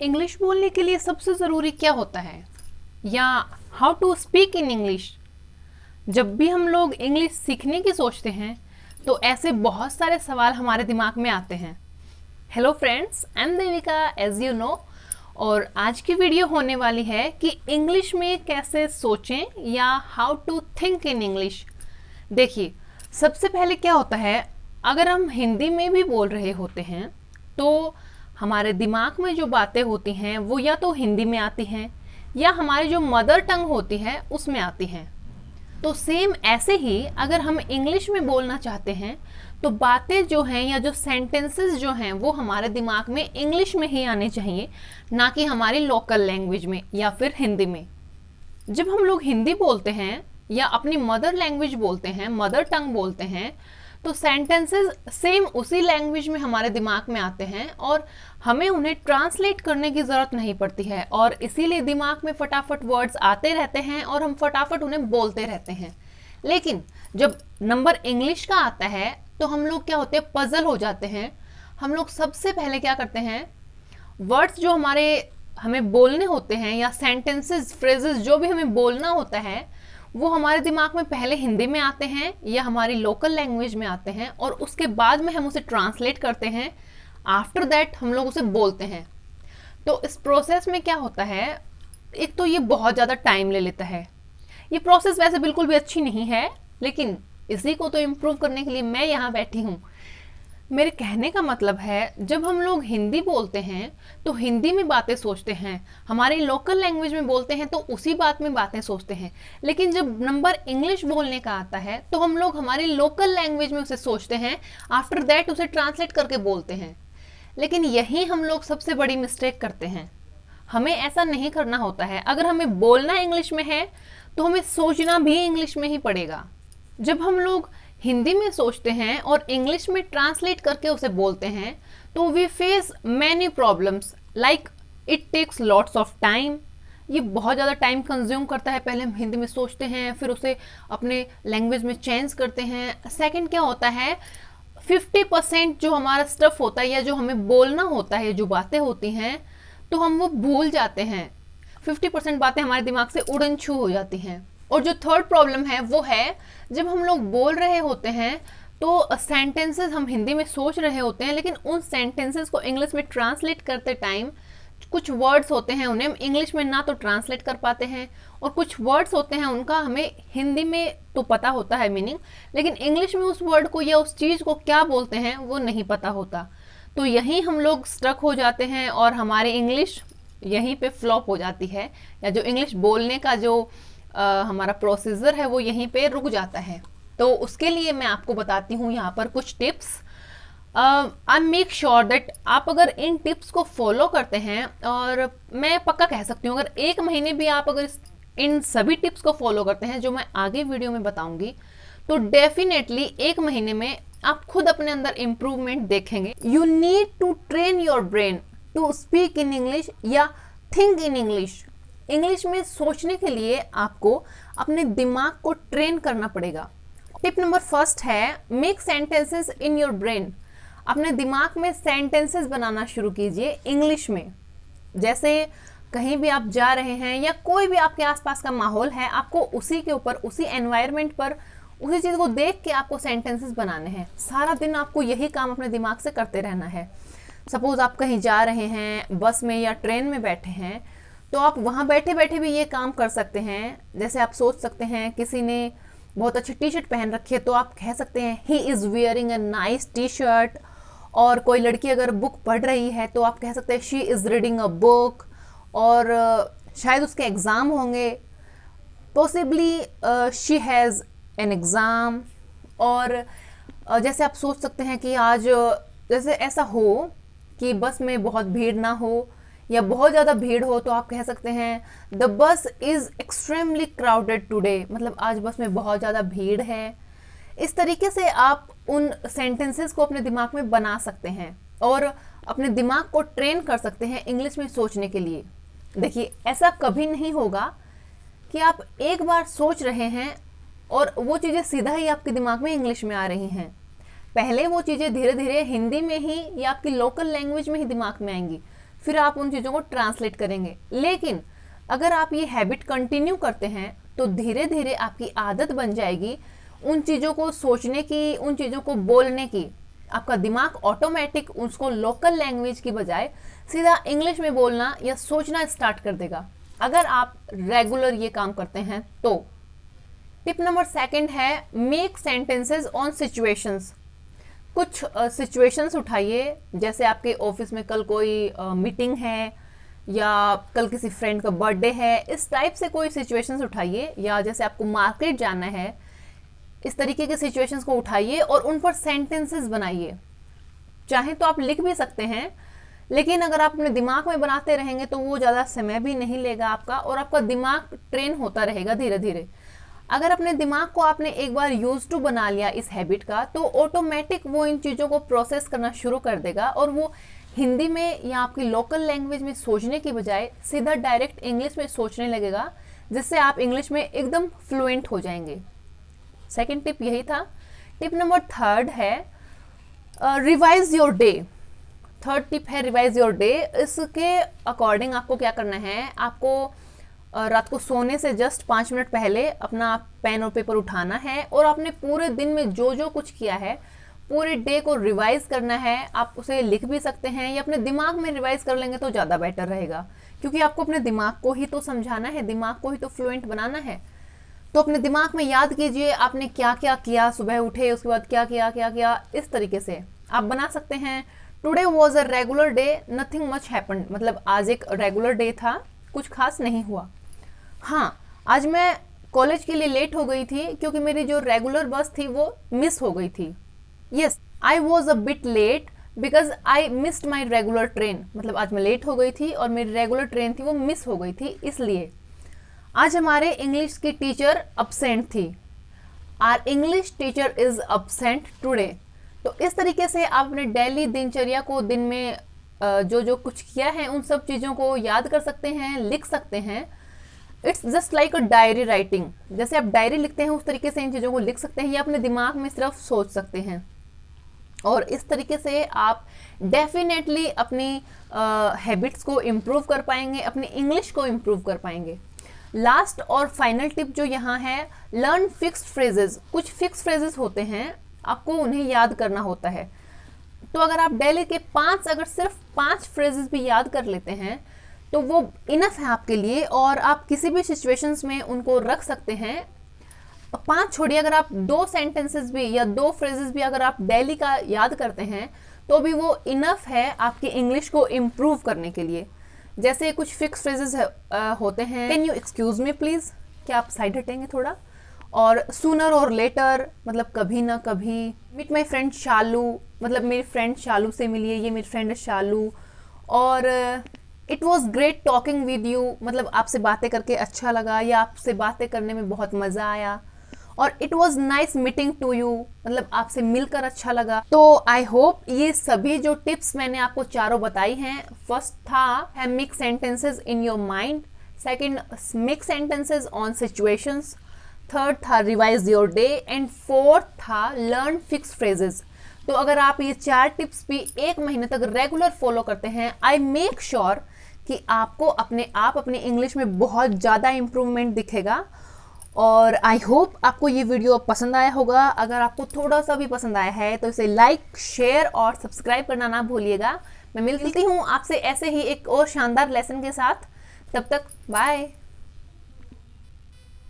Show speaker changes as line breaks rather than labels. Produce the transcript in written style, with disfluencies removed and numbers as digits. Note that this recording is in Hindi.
इंग्लिश बोलने के लिए सबसे ज़रूरी क्या होता है, या how to speak in English. जब भी हम लोग इंग्लिश सीखने की सोचते हैं तो ऐसे बहुत सारे सवाल हमारे दिमाग में आते हैं। Hello friends, I am Devika as you know, और आज की वीडियो होने वाली है कि इंग्लिश में कैसे सोचें या how to think in English. देखिए, सबसे पहले क्या होता है, अगर हम हिंदी में भी बोल रहे होते हैं तो हमारे दिमाग में जो बातें होती हैं वो या तो हिंदी में आती हैं या हमारी जो मदर टंग होती है उसमें आती हैं। तो सेम ऐसे ही अगर हम इंग्लिश में बोलना चाहते हैं तो बातें जो हैं या जो सेंटेंसेस जो हैं वो हमारे दिमाग में इंग्लिश में ही आने चाहिए, ना कि हमारी लोकल लैंग्वेज में या फिर हिंदी में। जब हम लोग हिंदी बोलते हैं या अपनी मदर लैंग्वेज बोलते हैं, मदर टंग बोलते हैं, तो सेंटेंसेस सेम उसी लैंग्वेज में हमारे दिमाग में आते हैं और हमें उन्हें ट्रांसलेट करने की ज़रूरत नहीं पड़ती है, और इसीलिए दिमाग में फटाफट वर्ड्स आते रहते हैं और हम फटाफट उन्हें बोलते रहते हैं। लेकिन जब नंबर इंग्लिश का आता है तो हम लोग क्या होते हैं, पजल हो जाते हैं। हम लोग सबसे पहले क्या करते हैं, वर्ड्स जो हमें बोलने होते हैं या सेंटेंसेस, फ्रेजेस जो भी हमें बोलना होता है वो हमारे दिमाग में पहले हिंदी में आते हैं या हमारी लोकल लैंग्वेज में आते हैं, और उसके बाद में हम उसे ट्रांसलेट करते हैं। आफ्टर दैट हम लोग उसे बोलते हैं। तो इस प्रोसेस में क्या होता है, एक तो ये बहुत ज़्यादा टाइम ले लेता है। ये प्रोसेस वैसे बिल्कुल भी अच्छी नहीं है, लेकिन इसी को तो इम्प्रूव करने के लिए मैं यहाँ बैठी हूँ। मेरे कहने का मतलब है, जब हम लोग हिंदी बोलते हैं तो हिंदी में बातें सोचते हैं, हमारी लोकल लैंग्वेज में बोलते हैं तो उसी बात में बातें सोचते हैं। लेकिन जब नंबर इंग्लिश बोलने का आता है तो हम लोग हमारी लोकल लैंग्वेज में उसे सोचते हैं, आफ्टर दैट उसे ट्रांसलेट करके बोलते हैं। लेकिन यही हम लोग सबसे बड़ी मिस्टेक करते हैं। हमें ऐसा नहीं करना होता है। अगर हमें बोलना इंग्लिश में है तो हमें सोचना भी इंग्लिश में ही पड़ेगा। जब हम लोग हिंदी में सोचते हैं और इंग्लिश में ट्रांसलेट करके उसे बोलते हैं तो we face many problems, like it takes lots of time. ये बहुत ज़्यादा टाइम कंज्यूम करता है। पहले हम हिंदी में सोचते हैं, फिर उसे अपने लैंग्वेज में चेंज करते हैं। सेकंड क्या होता है, 50% जो हमारा स्टफ होता है या जो हमें बोलना होता है, जो बातें होती हैं, तो हम वो भूल जाते हैं। 50% बातें हमारे दिमाग से उड़न छू हो जाती हैं। और जो थर्ड प्रॉब्लम है वो है, जब हम लोग बोल रहे होते हैं तो सेंटेंसेस हम हिंदी में सोच रहे होते हैं, लेकिन उन सेंटेंसेस को इंग्लिश में ट्रांसलेट करते टाइम कुछ वर्ड्स होते हैं उन्हें हम इंग्लिश में ना तो ट्रांसलेट कर पाते हैं, और कुछ वर्ड्स होते हैं उनका हमें हिंदी में तो पता होता है मीनिंग, लेकिन इंग्लिश में उस वर्ड को या उस चीज़ को क्या बोलते हैं वो नहीं पता होता। तो यहीं हम लोग स्ट्रक हो जाते हैं और हमारी इंग्लिश यहीं पे फ्लॉप हो जाती है, या जो इंग्लिश बोलने का जो हमारा प्रोसीजर है वो यहीं पे रुक जाता है। तो उसके लिए मैं आपको बताती हूँ यहाँ पर कुछ tips. I make sure that आप अगर इन टिप्स को फॉलो करते हैं, और मैं पक्का कह सकती हूँ अगर एक महीने भी आप अगर इन सभी टिप्स को फॉलो करते हैं जो मैं आगे वीडियो में बताऊंगी, तो डेफिनेटली एक महीने में आप खुद अपने अंदर इम्प्रूवमेंट देखेंगे। You need to train your brain to speak in English या थिंक इन इंग्लिश। इंग्लिश में सोचने के लिए आपको अपने दिमाग को ट्रेन करना पड़ेगा। टिप नंबर फर्स्ट है, make sentences in your brain. अपने दिमाग में सेंटेंसेस बनाना शुरू कीजिए इंग्लिश में। जैसे कहीं भी आप जा रहे हैं या कोई भी आपके आसपास का माहौल है, आपको उसी के ऊपर, उसी एनवायरनमेंट पर, उसी चीज़ को देख के आपको सेंटेंसेस बनाने हैं। सारा दिन आपको यही काम अपने दिमाग से करते रहना है। सपोज आप कहीं जा रहे हैं, बस में या ट्रेन में बैठे हैं, तो आप वहाँ बैठे बैठे भी ये काम कर सकते हैं। जैसे आप सोच सकते हैं किसी ने बहुत अच्छी टी शर्ट पहन रखी है तो आप कह सकते हैं he is wearing a nice T shirt. और कोई लड़की अगर बुक पढ़ रही है तो आप कह सकते हैं she is reading a book. और शायद उसके एग्ज़ाम होंगे, possibly she has an exam. और जैसे आप सोच सकते हैं कि आज जैसे ऐसा हो कि बस में बहुत भीड़ ना हो या बहुत ज़्यादा भीड़ हो, तो आप कह सकते हैं the bus is extremely crowded today, मतलब आज बस में बहुत ज़्यादा भीड़ है। इस तरीके से आप उन सेंटेंसेस को अपने दिमाग में बना सकते हैं और अपने दिमाग को ट्रेन कर सकते हैं इंग्लिश में सोचने के लिए। देखिए, ऐसा कभी नहीं होगा कि आप एक बार सोच रहे हैं और वो चीज़ें सीधा ही आपके दिमाग में इंग्लिश में आ रही हैं। पहले वो चीज़ें धीरे धीरे हिंदी में ही या आपकी लोकल लैंग्वेज में ही दिमाग में आएंगी, फिर आप उन चीज़ों को ट्रांसलेट करेंगे। लेकिन अगर आप ये हैबिट कंटिन्यू करते हैं तो धीरे धीरे आपकी आदत बन जाएगी उन चीज़ों को सोचने की, उन चीज़ों को बोलने की। आपका दिमाग ऑटोमेटिक उसको लोकल लैंग्वेज की बजाय सीधा इंग्लिश में बोलना या सोचना स्टार्ट कर देगा, अगर आप रेगुलर ये काम करते हैं तो। टिप नंबर 2 है मेक सेंटेंसेस ऑन सिचुएशंस। कुछ सिचुएशंस उठाइए, जैसे आपके ऑफिस में कल कोई मीटिंग है या कल किसी फ्रेंड का बर्थडे है, इस टाइप से कोई सिचुएशंस उठाइए, या जैसे आपको मार्केट जाना है, इस तरीके के सिचुएशंस को उठाइए और उन पर सेंटेंसेस बनाइए। चाहे तो आप लिख भी सकते हैं, लेकिन अगर आप अपने दिमाग में बनाते रहेंगे तो वो ज़्यादा समय भी नहीं लेगा आपका, और आपका दिमाग ट्रेन होता रहेगा धीरे धीरे। अगर अपने दिमाग को आपने एक बार यूज टू बना लिया इस हैबिट का, तो ऑटोमेटिक वो इन चीज़ों को प्रोसेस करना शुरू कर देगा और वो हिंदी में या आपकी लोकल लैंग्वेज में सोचने की बजाय सीधा डायरेक्ट इंग्लिश में सोचने लगेगा, जिससे आप इंग्लिश में एकदम फ्लुएंट हो जाएंगे। 2nd टिप यही था। टिप नंबर 3 है revise your day. 3rd tip है रिवाइज योर डे। इसके अकॉर्डिंग आपको क्या करना है, आपको रात को सोने से जस्ट 5 मिनट पहले अपना पेन और पेपर उठाना है और आपने पूरे दिन में जो जो कुछ किया है पूरे डे को रिवाइज करना है। आप उसे लिख भी सकते हैं या अपने दिमाग में रिवाइज कर लेंगे तो ज़्यादा बेटर रहेगा, क्योंकि आपको अपने दिमाग को ही तो समझाना है, दिमाग को ही तो फ्लुएंट बनाना है। तो अपने दिमाग में याद कीजिए आपने क्या क्या किया, सुबह उठे उसके बाद क्या किया, इस तरीके से आप बना सकते हैं। Today was a regular day, nothing much happened, मतलब आज एक रेगुलर डे था, कुछ खास नहीं हुआ। हाँ, आज मैं कॉलेज के लिए लेट हो गई थी क्योंकि मेरी जो रेगुलर बस थी वो मिस हो गई थी। Yes, I was a bit late because I missed my regular train, मतलब आज मैं लेट हो गई थी और मेरी रेगुलर ट्रेन थी वो मिस हो गई थी, इसलिए। आज हमारे इंग्लिश की टीचर अब्सेंट थी, our English teacher is absent today. तो इस तरीके से आप अपने डेली दिनचर्या को, दिन में जो जो कुछ किया है उन सब चीज़ों को याद कर सकते हैं, लिख सकते हैं। It's just like a diary writing, जैसे आप डायरी लिखते हैं उस तरीके से इन चीज़ों को लिख सकते हैं या अपने दिमाग में सिर्फ सोच सकते हैं। और इस तरीके से आप डेफिनेटली अपनी हैबिट्स को इम्प्रूव कर पाएंगे, अपनी इंग्लिश को इम्प्रूव कर पाएंगे। लास्ट और फाइनल टिप जो यहाँ है, लर्न फिक्स्ड फ्रेजेस। कुछ फिक्स फ्रेजेस होते हैं, आपको उन्हें याद करना होता है। तो अगर आप डेली के 5, अगर सिर्फ 5 फ्रेजेस भी याद कर लेते हैं तो वो इनफ है आपके लिए, और आप किसी भी सिचुएशंस में उनको रख सकते हैं। 5 छोड़िए, अगर आप 2 सेंटेंसेस भी या 2 फ्रेजेस भी अगर आप डेली का याद करते हैं तो भी वो इनफ है आपकी इंग्लिश को इम्प्रूव करने के लिए। जैसे कुछ फिक्स फ्रेजेस होते हैं, can you excuse me please, क्या आप साइड हटेंगे थोड़ा, और सूनर और लेटर, मतलब कभी ना कभी। मीट माई फ्रेंड शालू, मतलब मेरी फ्रेंड शालू से मिलिए, ये मेरी फ्रेंड है शालू। और it was great talking with you, मतलब आपसे बातें करके अच्छा लगा या आपसे बातें करने में बहुत मज़ा आया। और it was nice meeting to you, मतलब आपसे मिलकर अच्छा लगा। तो आई होप ये सभी जो टिप्स मैंने आपको चारों बताई हैं, फर्स्ट था make sentences in your mind, second make sentences on situations, third था revise your day, and fourth था लर्न फिक्स फ्रेजेस। तो अगर आप ये 4 टिप्स भी 1 महीने तक रेगुलर फॉलो करते हैं, आई मेक श्योर कि आपको अपने आप अपनी इंग्लिश में बहुत ज़्यादा इम्प्रूवमेंट दिखेगा। और आई होप आपको ये वीडियो पसंद आया होगा। अगर आपको थोड़ा सा भी पसंद आया है तो इसे लाइक, शेयर और सब्सक्राइब करना ना भूलिएगा। मैं मिलती हूँ आपसे ऐसे ही एक और शानदार लेसन के साथ। तब तक बाय।